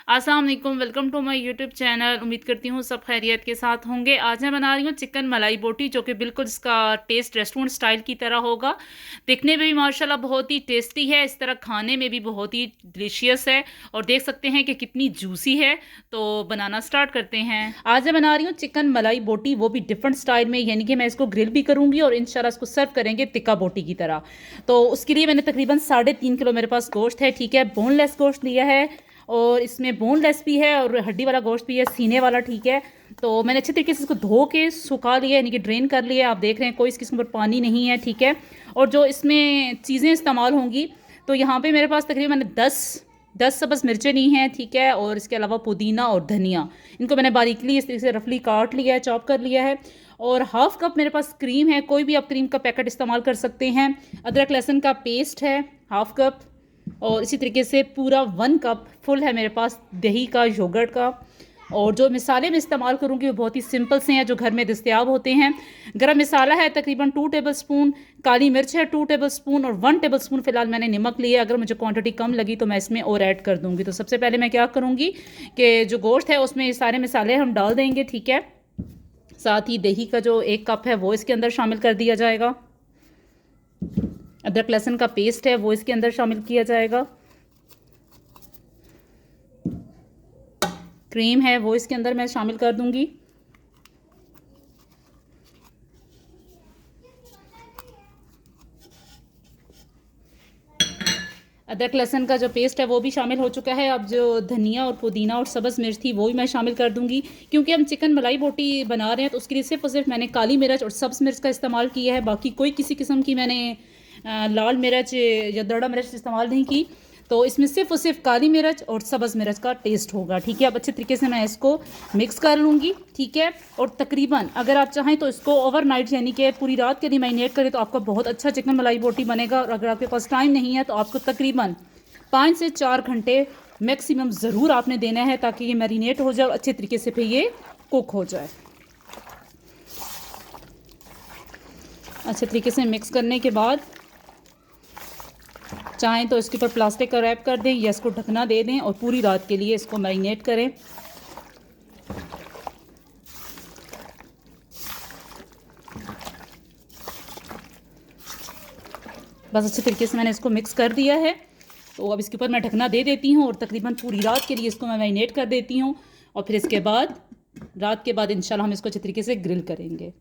अस्सलाम वालेकुम, welcome to my YouTube channel. उम्मीद करती हूँ सब खैरियत के साथ होंगे। आज मैं बना रही हूँ चिकन मलाई बोटी, जो कि बिल्कुल इसका टेस्ट रेस्टोरेंट स्टाइल की तरह होगा। दिखने में भी माशाल्लाह बहुत ही टेस्टी है, इस तरह खाने में भी बहुत ही डिलीशियस है और देख सकते हैं कि कितनी जूसी है। तो बनाना स्टार्ट करते हैं। आज मैं बना रही हूँ चिकन मलाई बोटी, वो भी डिफरेंट स्टाइल में, यानी कि मैं इसको ग्रिल भी करूँगी और इंशाल्लाह इसको सर्व करेंगे टिक्का बोटी की तरह। तो उसके लिए मैंने तकरीबन 3.5 किलो मेरे पास गोश्त है, ठीक है। बोनलेस गोश्त लिया है और इसमें बोनलेस भी है और हड्डी वाला गोश्त भी है, सीने वाला, ठीक है। तो मैंने अच्छे तरीके से इसको धो के सुखा लिया, यानी कि ड्रेन कर लिया। आप देख रहे हैं कोई इसके ऊपर पानी नहीं है, ठीक है। और जो इसमें चीज़ें इस्तेमाल होंगी, तो यहाँ पे मेरे पास तकरीबन मैंने 10 सब्ज़ मिर्चें ली हैं, ठीक है। और इसके अलावा पुदीना और धनिया, इनको मैंने बारीकली इस तरीके से रफली काट लिया है, चॉप कर लिया है। और हाफ़ कप मेरे पास क्रीम है, कोई भी आप क्रीम का पैकेट इस्तेमाल कर सकते हैं। अदरक लहसुन का पेस्ट है हाफ़ कप। और इसी तरीके से पूरा 1 कप फुल है मेरे पास दही का, योगर्ट का। और जो मिसाले मैं इस्तेमाल करूँगी वो बहुत ही सिंपल से हैं, जो घर में दस्तयाब होते हैं। गरम मसाला है तकरीबन 2 टेबलस्पून, काली मिर्च है 2 टेबलस्पून और 1 टेबलस्पून फ़िलहाल मैंने नमक लिया। अगर मुझे क्वांटिटी कम लगी तो मैं इसमें और ऐड कर दूँगी। तो सबसे पहले मैं क्या करूँगी कि जो गोश्त है उसमें ये सारे मसाले हम डाल देंगे, ठीक है। साथ ही दही का जो 1 कप है वो इसके अंदर शामिल कर दिया जाएगा। अदरक लहसुन का पेस्ट है वो इसके अंदर शामिल किया जाएगा। क्रीम है वो इसके अंदर मैं शामिल कर दूंगी। अदरक लहसुन का जो पेस्ट है वो भी शामिल हो चुका है। अब जो धनिया और पुदीना और सब्ज़ मिर्च थी वो भी मैं शामिल कर दूंगी, क्योंकि हम चिकन मलाई बोटी बना रहे हैं तो उसके लिए सिर्फ और सिर्फ मैंने काली मिर्च और सब्ज़ मिर्च का इस्तेमाल किया है। बाकी कोई किसी किस्म की मैंने लाल मिर्च या दड़ा मिर्च इस्तेमाल नहीं की। तो इसमें सिर्फ और सिर्फ काली मिर्च और सब्ज़ मिर्च का टेस्ट होगा, ठीक है। अब अच्छे तरीके से मैं इसको मिक्स कर लूँगी, ठीक है। और तकरीबन अगर आप चाहें तो इसको ओवरनाइट, यानी कि पूरी रात के लिए मैरिनेट करें तो आपका बहुत अच्छा चिकन मलाई बोटी बनेगा। और अगर आपके पास टाइम नहीं है तो आपको तकरीबन 5 से 4 घंटे मैक्सिमम ज़रूर आपने देना है, ताकि ये मैरिनेट हो जाए, अच्छे तरीके से फिर ये कुक हो जाए। अच्छे तरीके से मिक्स करने के बाद चाहें तो इसके ऊपर प्लास्टिक का रैप कर दें या इसको ढकना दे दें और पूरी रात के लिए इसको मैरिनेट करें। बस अच्छे तरीके से मैंने इसको मिक्स कर दिया है। तो अब इसके ऊपर मैं ढकना दे देती हूँ और तकरीबन पूरी रात के लिए इसको मैं मैरिनेट कर देती हूँ। और फिर इसके बाद रात के बाद इंशाल्लाह हम इसको अच्छे तरीके से ग्रिल करेंगे।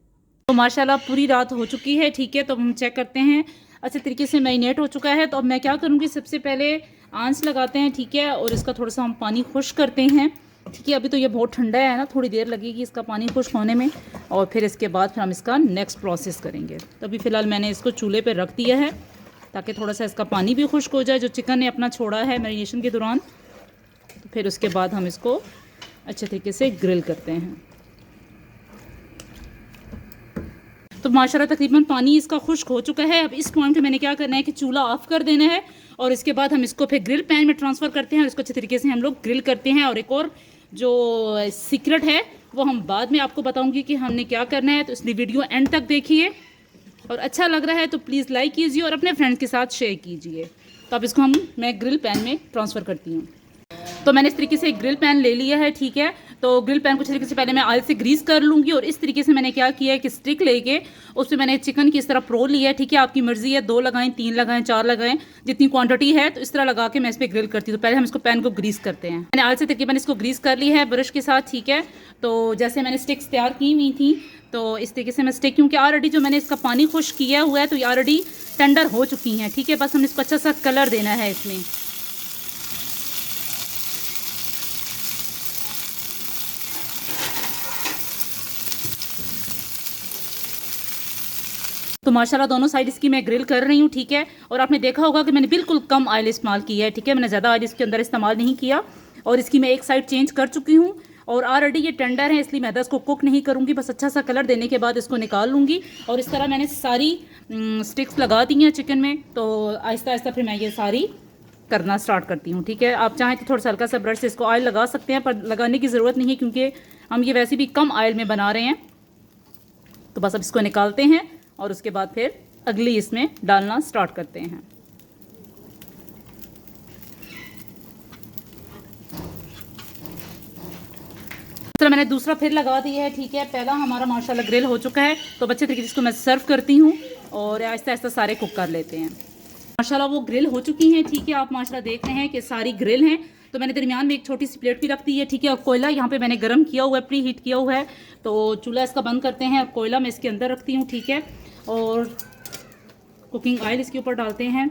तो माशाल्लाह पूरी रात हो चुकी है, ठीक है। तो हम चेक करते हैं, अच्छे तरीके से मैरिनेट हो चुका है। तो अब मैं क्या करूँगी, सबसे पहले आंच लगाते हैं, ठीक है। और इसका थोड़ा सा हम पानी खुश करते हैं, ठीक है। अभी तो ये बहुत ठंडा है ना, थोड़ी देर लगेगी इसका पानी खुश्क होने में। और फिर इसके बाद फिर हम इसका नेक्स्ट प्रोसेस करेंगे। तो अभी फ़िलहाल मैंने इसको चूल्हे पर रख दिया है ताकि थोड़ा सा इसका पानी भी खुश्क हो जाए जो चिकन ने अपना छोड़ा है मैरिनेशन के दौरान। तो फिर उसके बाद हम इसको अच्छे तरीके से ग्रिल करते हैं। तो माशाल्लाह तकरीबन पानी इसका खुश्क हो चुका है। अब इस पॉइंट पे मैंने क्या करना है कि चूल्हा ऑफ़ कर देना है और इसके बाद हम इसको फिर ग्रिल पैन में ट्रांसफ़र करते हैं और इसको अच्छे तरीके से हम लोग ग्रिल करते हैं। और एक और जो सीक्रेट है वो हम बाद में आपको बताऊंगी कि हमने क्या करना है। तो इसलिए वीडियो एंड तक देखिए और अच्छा लग रहा है तो प्लीज़ लाइक कीजिए और अपने फ्रेंड्स के साथ शेयर कीजिए। तो अब इसको मैं ग्रिल पैन में ट्रांसफ़र करती हूँ। तो मैंने इस तरीके से एक ग्रिल पैन ले लिया है, ठीक है। तो ग्रिल पैन को अच्छे तरीके से पहले मैं ऑयल से ग्रीस कर लूँगी और इस तरीके से मैंने क्या किया है कि स्टिक लेके उस पर मैंने चिकन की इस तरह प्रो लिया है, ठीक है। आपकी मर्ज़ी है 2 लगाएं, 3 लगाएं, 4 लगाएं, जितनी क्वांटिटी है। तो इस तरह लगा के मैं इस पर ग्रिल करती हूँ। तो पहले हम इसको पैन को ग्रीस करते हैं। मैंने ऑयल से तकरीबन इसको ग्रीस कर ली है ब्रश के साथ, ठीक है। तो जैसे मैंने स्टिक्स तैयार की हुई थी तो इस तरीके से मैं स्टिक, क्योंकि ऑलरेडी जो मैंने इसका पानी खुश्क किया हुआ है तो ये ऑलरेडी टेंडर हो चुकी हैं, ठीक है। बस हमने इसको अच्छा सा कलर देना है इसमें। तो माशाल्लाह दोनों साइड इसकी मैं ग्रिल कर रही हूँ, ठीक है। और आपने देखा होगा कि मैंने बिल्कुल कम ऑयल इस्तेमाल किया है, ठीक है। मैंने ज़्यादा ऑयल इसके अंदर इस्तेमाल नहीं किया। और इसकी मैं एक साइड चेंज कर चुकी हूँ और ऑलरेडी ये टेंडर है, इसलिए मैं इसको कुक नहीं करूँगी। बस अच्छा सा कलर देने के बाद इसको निकाल लूँगी। और इस तरह मैंने सारी स्टिक्स लगा दी हैं चिकन में। तो आहिस्ता आहिस्ता फिर मैं ये सारी करना स्टार्ट करती हूँ, ठीक है। आप चाहें तो थोड़ा सा हल्का सा ब्रश से इसको ऑयल लगा सकते हैं, पर लगाने की ज़रूरत नहीं है क्योंकि हम ये वैसे भी कम ऑयल में बना रहे हैं। तो बस अब इसको निकालते हैं और उसके बाद फिर अगली इसमें डालना स्टार्ट करते हैं। तरह मैंने दूसरा फिर लगा दिया है, ठीक है। पहला हमारा माशाल्लाह ग्रिल हो चुका है, तो अच्छे तरीके से इसको मैं सर्व करती हूँ और आहिस्ता आहिस्ता सारे कुक कर लेते हैं। माशाल्लाह वो ग्रिल हो चुकी हैं, ठीक है। आप माशाल्लाह देख रहे हैं कि सारी ग्रिल हैं। तो मैंने दरमियान में एक छोटी सी प्लेट भी रख दी है, ठीक है। और कोयला यहाँ पे मैंने गर्म किया हुआ है, प्री हीट किया हुआ है। तो चूल्हा इसका बंद करते हैं, कोयला मैं इसके अंदर रखती हूँ, ठीक है। और कुकिंग ऑयल इसके ऊपर डालते हैं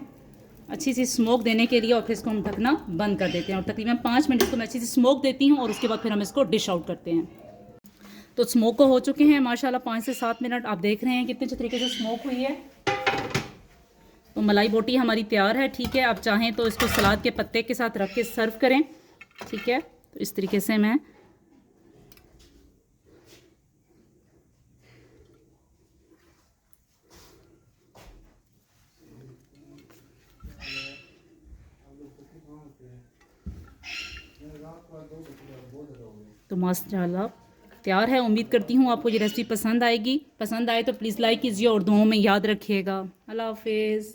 अच्छी सी स्मोक देने के लिए, और फिर इसको हम ढकना बंद कर देते हैं। और तकरीबन 5 मिनट इसको मैं अच्छी सी स्मोक देती हूँ और उसके बाद फिर हम इसको डिश आउट करते हैं। तो स्मोक को हो चुके हैं माशाल्लाह 5 से 7 मिनट। आप देख रहे हैं कितने अच्छे तरीके से स्मोक हुई है। तो मलाई बोटी हमारी तैयार है, ठीक है। आप चाहें तो इसको सलाद के पत्ते के साथ रख के सर्व करें, ठीक है। तो इस तरीके से मैं तो माशाल्लाह तैयार है। उम्मीद करती हूँ आपको ये रेसिपी पसंद आएगी। पसंद आए तो प्लीज़ लाइक कीजिए और दुआओं में याद रखिएगा। अल्लाह हाफिज़।